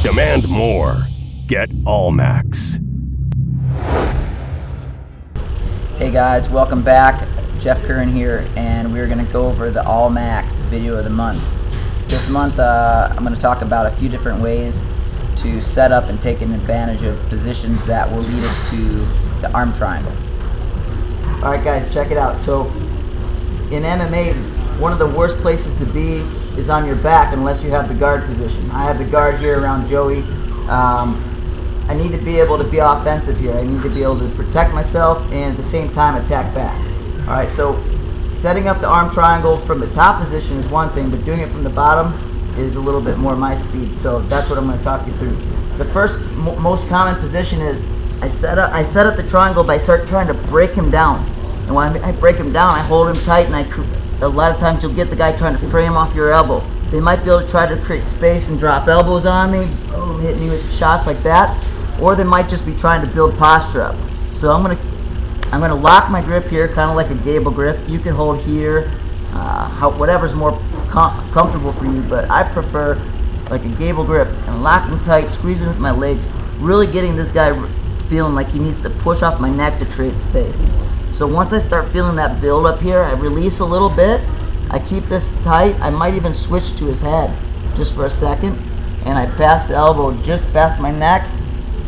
Demand more. Get Allmax. Hey guys, welcome back. Jeff Curran here, and we're going to go over the Allmax video of the month. This month I'm going to talk about a few different ways to set up and take advantage of positions that will lead us to the arm triangle. Alright guys, check it out. So in MMA, one of the worst places to be is on your back unless you have the guard position. I have the guard here around Joey. I need to be able to be offensive here. I need to be able to protect myself and at the same time attack back. Alright, so setting up the arm triangle from the top position is one thing, but doing it from the bottom is a little bit more my speed. So that's what I'm going to talk you through. The first most common position is I set up the triangle by trying to break him down. And when I break him down, I hold him tight, and a lot of times you'll get the guy trying to frame off your elbow. They might be able to try to create space and drop elbows on me, boom, hit me with shots like that, or they might just be trying to build posture up. So I'm gonna lock my grip here, kind of like a gable grip. You can hold here, whatever's more comfortable for you, but I prefer like a gable grip and locking tight, squeezing with my legs, really getting this guy feeling like he needs to push off my neck to create space. So once I start feeling that build up here, I release a little bit, I keep this tight, I might even switch to his head just for a second, and I pass the elbow just past my neck.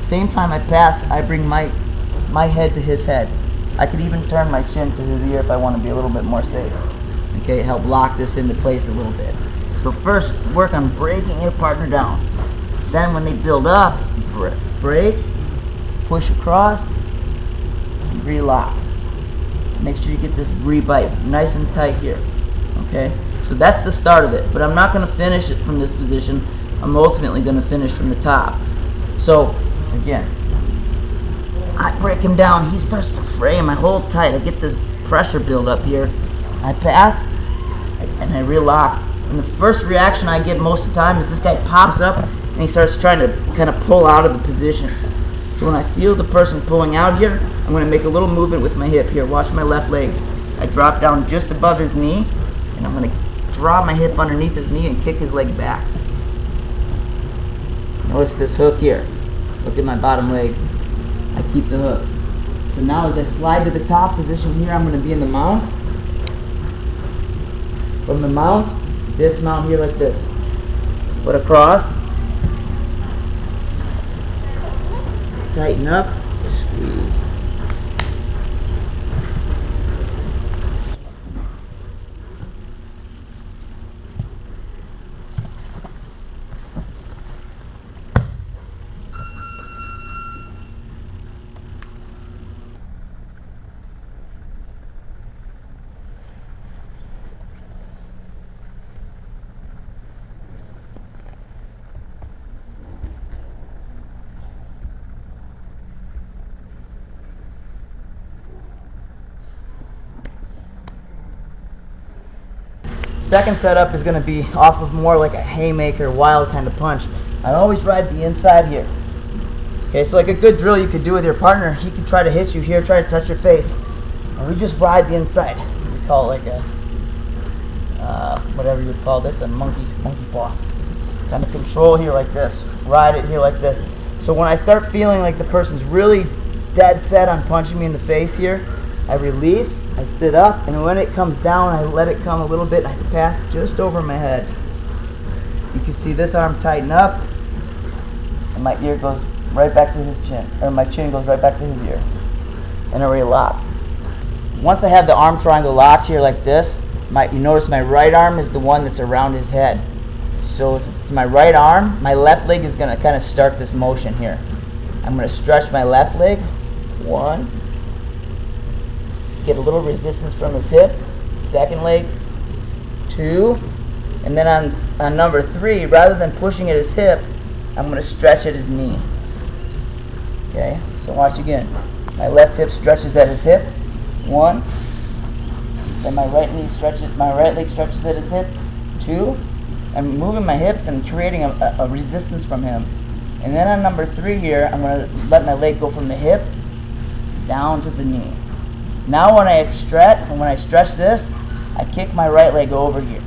Same time I pass, I bring my head to his head. I could even turn my chin to his ear if I want to be a little bit more safe. Okay, help lock this into place a little bit. So first, work on breaking your partner down. Then when they build up, break, push across, and relock. Make sure you get this rebite nice and tight here. Okay, so that's the start of it, but I'm not going to finish it from this position. I'm ultimately going to finish from the top. So again, I break him down, he starts to frame, I hold tight, I get this pressure build up here, I pass, and I relock. And the first reaction I get most of the time is this guy pops up and he starts trying to kind of pull out of the position. So when I feel the person pulling out here, I'm going to make a little movement with my hip here. Watch my left leg. I drop down just above his knee, and I'm going to draw my hip underneath his knee and kick his leg back. Notice this hook here. Look at my bottom leg. I keep the hook. So now as I slide to the top position here, I'm going to be in the mount. From the mount, dismount here like this. Foot across. Tighten up, squeeze. Second setup is going to be off of more like a haymaker, wild kind of punch. I always ride the inside here. Okay, so like a good drill you could do with your partner, he could try to hit you here, try to touch your face, and we just ride the inside. We call it like a, whatever you would call this, a monkey paw. Kind of control here like this, ride it here like this. So when I start feeling like the person's really dead set on punching me in the face here, I release, I sit up, and when it comes down, I let it come a little bit, and I pass just over my head. You can see this arm tighten up, and my ear goes right back to his chin, or my chin goes right back to his ear, and I relock. Once I have the arm triangle locked here like this, you notice my right arm is the one that's around his head. So if it's my right arm, my left leg is going to kind of start this motion here. I'm going to stretch my left leg, 1, get a little resistance from his hip, second leg, 2, and then on number 3, rather than pushing at his hip, I'm going to stretch at his knee. Okay, so watch again. My left hip stretches at his hip, 1, then my right leg stretches at his hip, 2. I'm moving my hips and creating a resistance from him. And then on number 3 here, I'm going to let my leg go from the hip down to the knee. Now when I stretch this, I kick my right leg over here.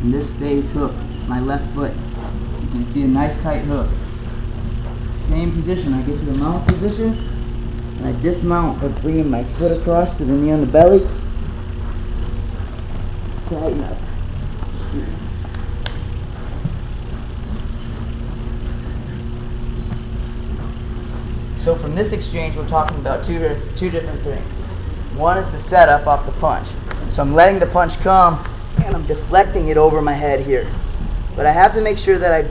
And this stays hooked, my left foot. You can see a nice tight hook. Same position, I get to the mount position, and I dismount by bringing my foot across to the knee on the belly. Tighten up. So from this exchange, we're talking about two different things. One is the setup off the punch. So I'm letting the punch come, and I'm deflecting it over my head here. But I have to make sure that I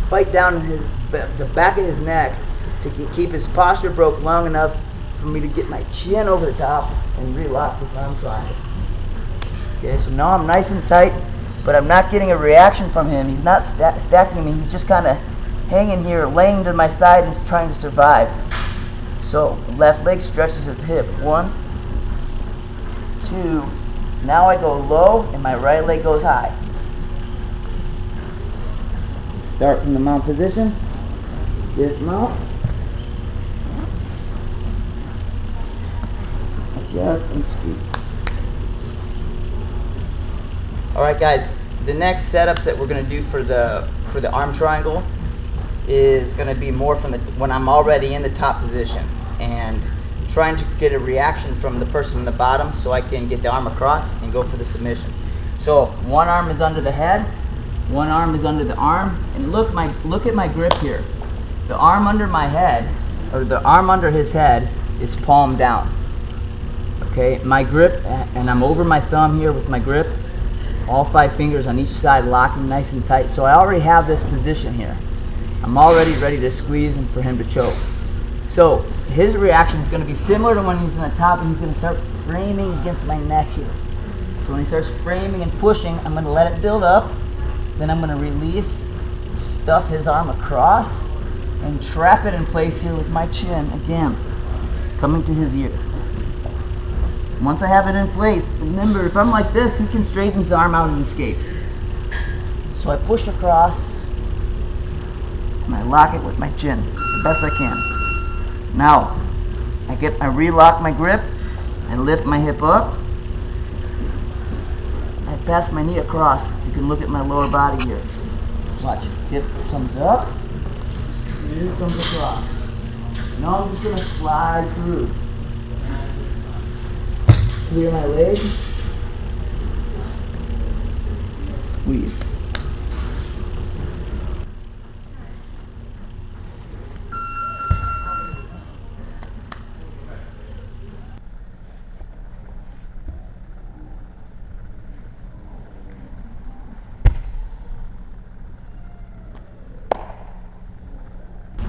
bite down in the back of his neck to keep his posture broke long enough for me to get my chin over the top and relock this arm triangle. Okay, so now I'm nice and tight, but I'm not getting a reaction from him. He's not stacking me. He's just kind of hanging here, laying to my side and trying to survive. So left leg stretches at the hip. 1, 2. Now I go low and my right leg goes high. Start from the mount position. Dismount. Adjust and squeeze. Alright guys, the next setups that we're going to do for the arm triangle is going to be more from when I'm already in the top position and trying to get a reaction from the person in the bottom so I can get the arm across and go for the submission. So one arm is under the head, one arm is under the arm, and look at my grip here. The arm under my head, or the arm under his head, is palm down. Okay, my grip, and I'm over my thumb here with my grip, all 5 fingers on each side locking nice and tight. So I already have this position here. I'm already ready to squeeze and for him to choke. So his reaction is going to be similar to when he's in the top, and he's going to start framing against my neck here. So when he starts framing and pushing, I'm going to let it build up. Then I'm going to release, stuff his arm across, and trap it in place here with my chin, again, coming to his ear. Once I have it in place, remember, if I'm like this, he can straighten his arm out and escape. So I push across, and I lock it with my chin, the best I can. Now, I relock my grip, I lift my hip up, I pass my knee across. If you can look at my lower body here. Watch, hip comes up, knee comes across. Now I'm just going to slide through. Clear my leg, squeeze.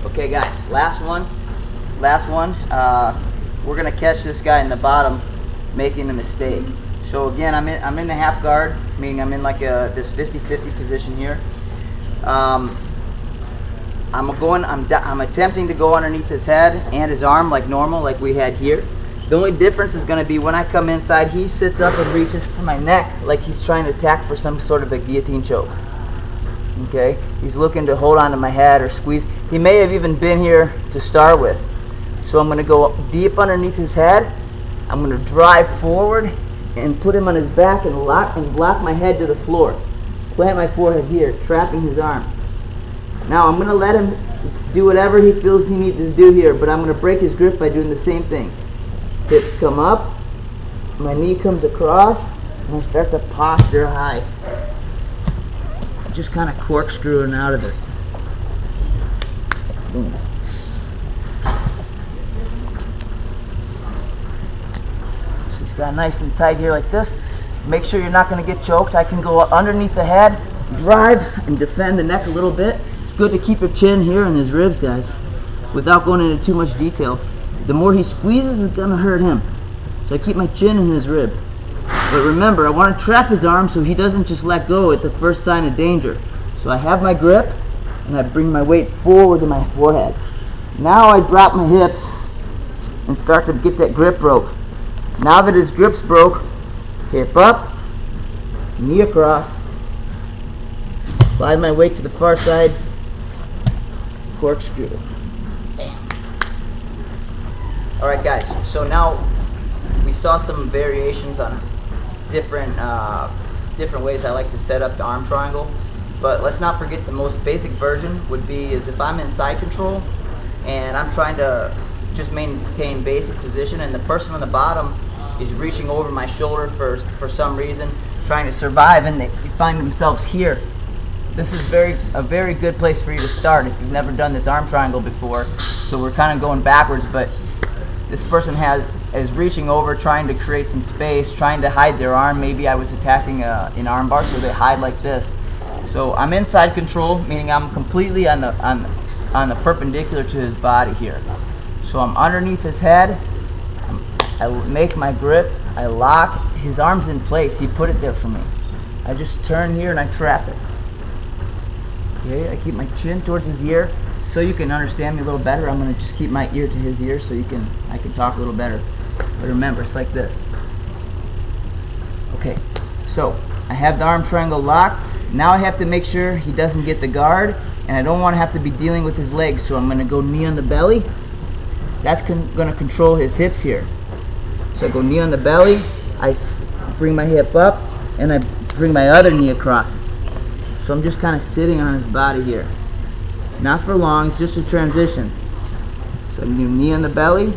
Okay guys, last one. We're gonna catch this guy in the bottom making a mistake. So again, I'm in the half guard, meaning I'm in like this 50-50 position here. I'm attempting to go underneath his head and his arm like normal, like we had here. The only difference is going to be when I come inside, he sits up and reaches for my neck like he's trying to attack for some sort of a guillotine choke. Okay, he's looking to hold on to my head or squeeze. He may have even been here to start with. So I'm going to go deep underneath his head. I'm going to drive forward and put him on his back and block my head to the floor. Plant my forehead here, trapping his arm. Now I'm going to let him do whatever he feels he needs to do here, but I'm going to break his grip by doing the same thing. Hips come up, my knee comes across, and I start to posture high. Just kind of corkscrewing out of it. Boom. So he's got nice and tight here like this. Make sure you're not going to get choked. I can go underneath the head, drive, and defend the neck a little bit. It's good to keep your chin here in his ribs, guys, without going into too much detail. The more he squeezes, it's going to hurt him. So I keep my chin in his rib. But remember, I want to trap his arm so he doesn't just let go at the first sign of danger. So I have my grip, and I bring my weight forward to my forehead. Now I drop my hips and start to get that grip broke. Now that his grip's broke, hip up, knee across, slide my weight to the far side, corkscrew. Bam. Alright guys, so now we saw some variations on different ways I like to set up the arm triangle. But let's not forget the most basic version would be is if I'm in side control and I'm trying to just maintain basic position and the person on the bottom is reaching over my shoulder for some reason, trying to survive, and they find themselves here. This is a very good place for you to start if you've never done this arm triangle before. So we're kind of going backwards, but this person is reaching over, trying to create some space, trying to hide their arm. Maybe I was attacking an arm bar, so they hide like this. So I'm inside control, meaning I'm completely on the perpendicular to his body here. So I'm underneath his head. I make my grip. I lock. His arm's in place. He put it there for me. I just turn here and I trap it. Okay, I keep my chin towards his ear so you can understand me a little better. I'm going to just keep my ear to his ear so I can talk a little better. But remember, it's like this. Okay, so I have the arm triangle locked. Now I have to make sure he doesn't get the guard, and I don't want to have to be dealing with his legs, so I'm going to go knee on the belly. That's going to control his hips here. So I go knee on the belly, I bring my hip up, and I bring my other knee across. So I'm just kind of sitting on his body here. Not for long, it's just a transition. So I'm doing knee on the belly,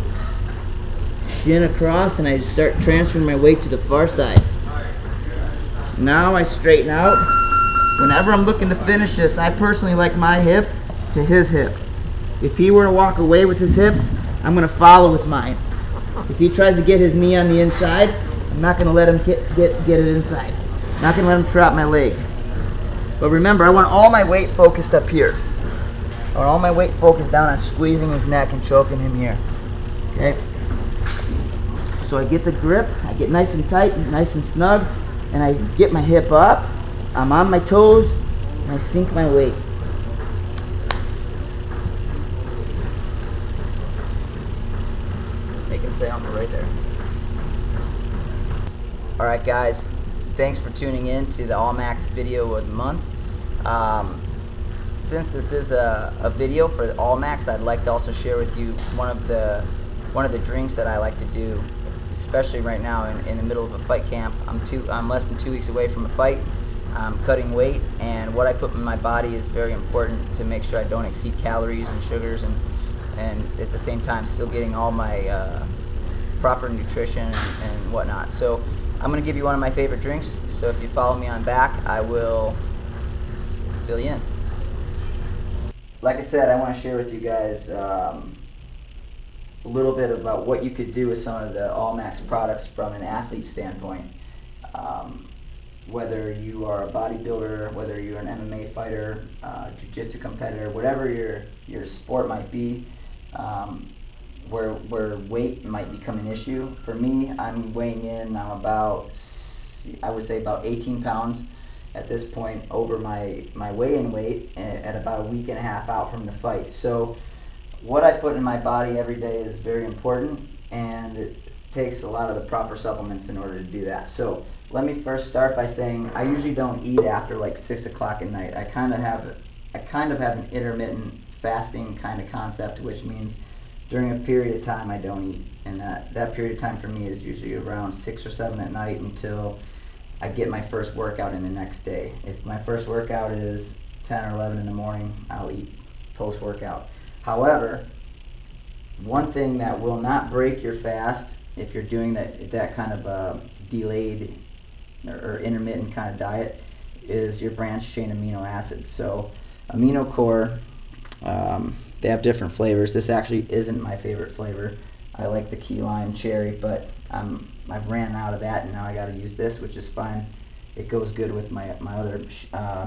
shin across, and I just start transferring my weight to the far side. Now I straighten out. Whenever I'm looking to finish this, I personally like my hip to his hip. If he were to walk away with his hips, I'm going to follow with mine. If he tries to get his knee on the inside, I'm not going to let him get it inside. I'm not going to let him trap my leg. But remember, I want all my weight focused up here. I want all my weight focused down on squeezing his neck and choking him here. Okay? So I get the grip, I get nice and tight, nice and snug, and I get my hip up. I'm on my toes, and I sink my weight. Make him say "Humble" right there. Alright guys, thanks for tuning in to the Allmax video of the month. Since this is a video for the Allmax, I'd like to also share with you one of the drinks that I like to do, especially right now in the middle of a fight camp. I'm less than 2 weeks away from a fight. I'm cutting weight, and what I put in my body is very important to make sure I don't exceed calories and sugars, and at the same time still getting all my proper nutrition and whatnot. So I'm going to give you one of my favorite drinks, so if you follow me on back, I will fill you in. Like I said, I want to share with you guys a little bit about what you could do with some of the Allmax products from an athlete standpoint. Whether you are a bodybuilder, whether you're an MMA fighter, jiu-jitsu competitor, whatever your sport might be, where weight might become an issue. For me, I'm weighing in, I'm about, I would say about 18 pounds at this point over my weigh-in weight at about a week and a half out from the fight. So what I put in my body every day is very important, and it takes a lot of the proper supplements in order to do that. So let me first start by saying I usually don't eat after like 6 o'clock at night. I kind of have an intermittent fasting kind of concept, which means during a period of time I don't eat, and that period of time for me is usually around 6 or 7 at night until I get my first workout in the next day. If my first workout is 10 or 11 in the morning, I'll eat post-workout. However, one thing that will not break your fast if you're doing that kind of delayed or intermittent kind of diet is your branched chain amino acids. So Amino Core, they have different flavors. This actually isn't my favorite flavor. I like the key lime cherry, but I've ran out of that, and now I got to use this, which is fine. It goes good with my other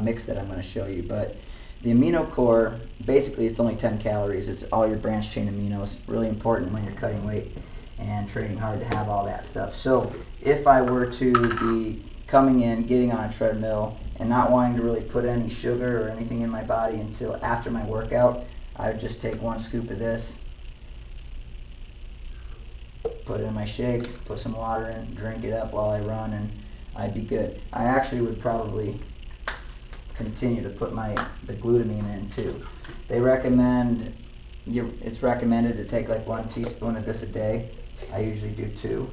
mix that I'm going to show you. But the Amino Core, basically it's only 10 calories. It's all your branched chain aminos. Really important when you're cutting weight and training hard to have all that stuff. So if I were to be coming in, getting on a treadmill, and not wanting to really put any sugar or anything in my body until after my workout, I would just take 1 scoop of this, put it in my shake, put some water in, drink it up while I run, and I'd be good. I actually would probably continue to put the glutamine in too. They recommend, it's recommended to take like 1 teaspoon of this a day. I usually do 2.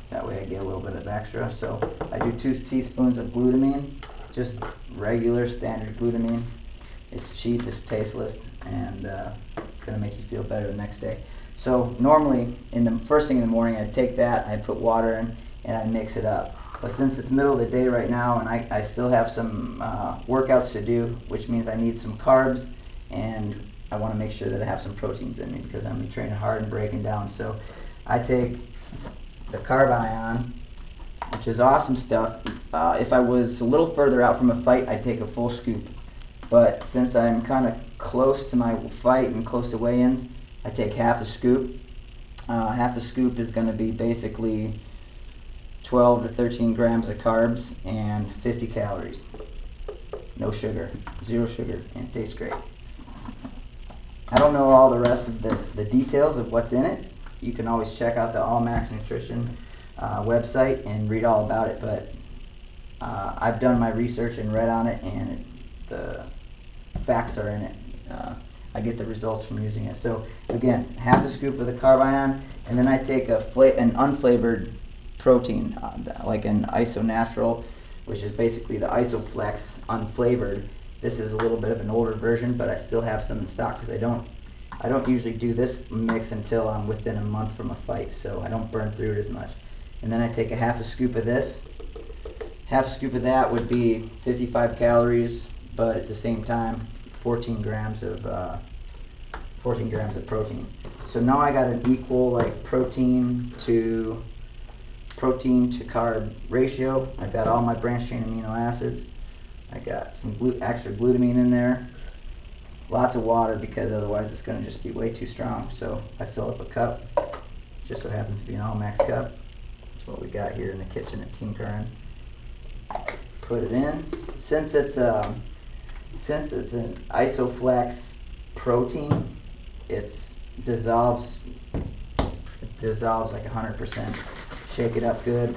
That way I get a little bit of extra. So I do 2 teaspoons of glutamine, just regular standard glutamine. It's cheap, it's tasteless, and it's going to make you feel better the next day. So normally, in the first thing in the morning, I'd take that, I'd put water in, and I'd mix it up. But since it's middle of the day right now, and I still have some workouts to do, which means I need some carbs, and I want to make sure that I have some proteins in me because I'm going to be training hard and breaking down. So I take the Carb Ion, which is awesome stuff. If I was a little further out from a fight, I'd take a full scoop. But since I'm kind of close to my fight and close to weigh-ins, I take half a scoop. Half a scoop is going to be basically 12 to 13 grams of carbs and 50 calories. No sugar, 0 sugar, and it tastes great. I don't know all the rest of the details of what's in it. You can always check out the Allmax Nutrition website and read all about it, but I've done my research and read on it, and the facts are in it. I get the results from using it. So again, half a scoop of the Carb Ion, and then I take an unflavored protein, like an Iso Natural, which is basically the Isoflex unflavored. This is a little bit of an older version, but I still have some in stock because I don't usually do this mix until I'm within a month from a fight, so I don't burn through it as much. And then I take a half a scoop of this. Half a scoop of that would be 55 calories, but at the same time, 14 grams of protein. So now I got an equal like protein to carb ratio. I've got all my branched chain amino acids. I got some extra glutamine in there. Lots of water because otherwise it's going to just be way too strong. So I fill up a cup. Just so happens to be an Allmax cup. That's what we got here in the kitchen at Team Curran. Put it in. Since it's an Isoflex protein, it dissolves like 100%. Shake it up good.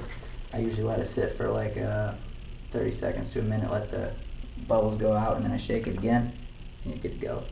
I usually let it sit for like 30 seconds to a minute, let the bubbles go out, and then I shake it again, and you're good to go.